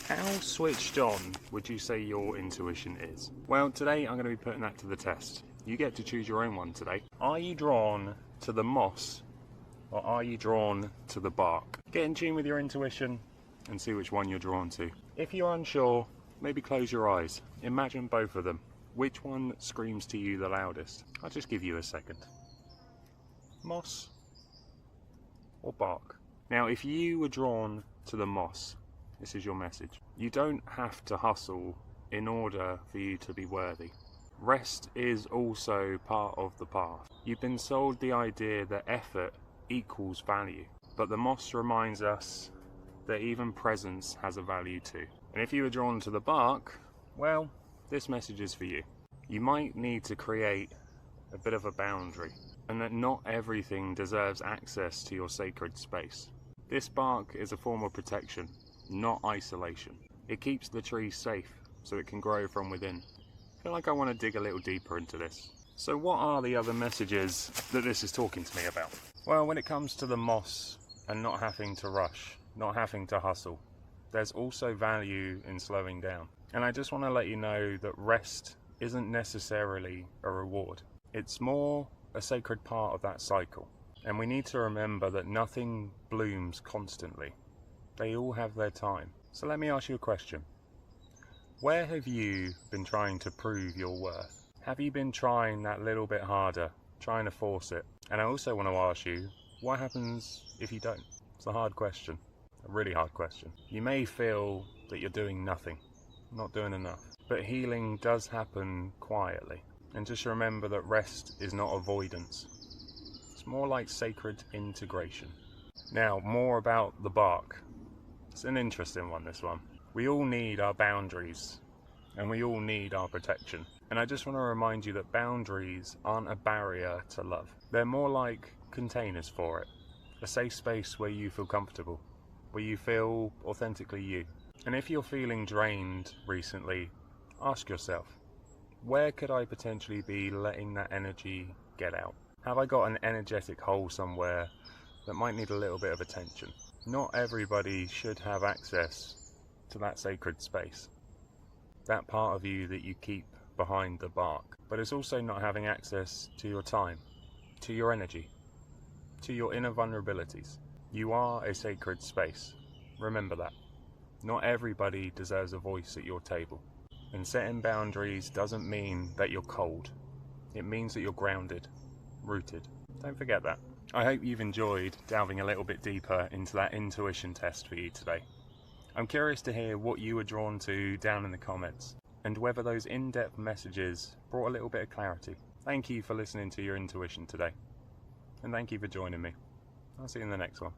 How switched on would you say your intuition is? Well, today I'm going to be putting that to the test. You get to choose your own one today. Are you drawn to the moss or are you drawn to the bark? Get in tune with your intuition and see which one you're drawn to. If you're unsure, maybe close your eyes. Imagine both of them. Which one screams to you the loudest? I'll just give you a second. Moss or bark? Now, if you were drawn to the moss, this is your message. You don't have to hustle in order for you to be worthy. Rest is also part of the path. You've been sold the idea that effort equals value, but the moss reminds us that even presence has a value too. And if you were drawn to the bark, well, this message is for you. You might need to create a bit of a boundary, and that not everything deserves access to your sacred space. This bark is a form of protection, not isolation. It keeps the tree safe so it can grow from within. I feel like I want to dig a little deeper into this. So what are the other messages that this is talking to me about? Well, when it comes to the moss and not having to rush, not having to hustle, there's also value in slowing down. And I just want to let you know that rest isn't necessarily a reward. It's more a sacred part of that cycle. And we need to remember that nothing blooms constantly. They all have their time. So let me ask you a question. Where have you been trying to prove your worth? Have you been trying that little bit harder, trying to force it? And I also want to ask you, what happens if you don't? It's a hard question. A really hard question. You may feel that you're doing nothing, not doing enough, but healing does happen quietly. And just remember that rest is not avoidance. It's more like sacred integration. Now, more about the bark. It's an interesting one, this one. We all need our boundaries and we all need our protection. And I just want to remind you that boundaries aren't a barrier to love. They're more like containers for it. A safe space where you feel comfortable, where you feel authentically you. And if you're feeling drained recently, ask yourself, where could I potentially be letting that energy get out? Have I got an energetic hole somewhere that might need a little bit of attention? Not everybody should have access to that sacred space, that part of you that you keep behind the bark. But it's also not having access to your time, to your energy, to your inner vulnerabilities. You are a sacred space. Remember that. Not everybody deserves a voice at your table. And setting boundaries doesn't mean that you're cold. It means that you're grounded, rooted. Don't forget that. I hope you've enjoyed delving a little bit deeper into that intuition test for you today. I'm curious to hear what you were drawn to down in the comments, and whether those in-depth messages brought a little bit of clarity. Thank you for listening to your intuition today, and thank you for joining me. I'll see you in the next one.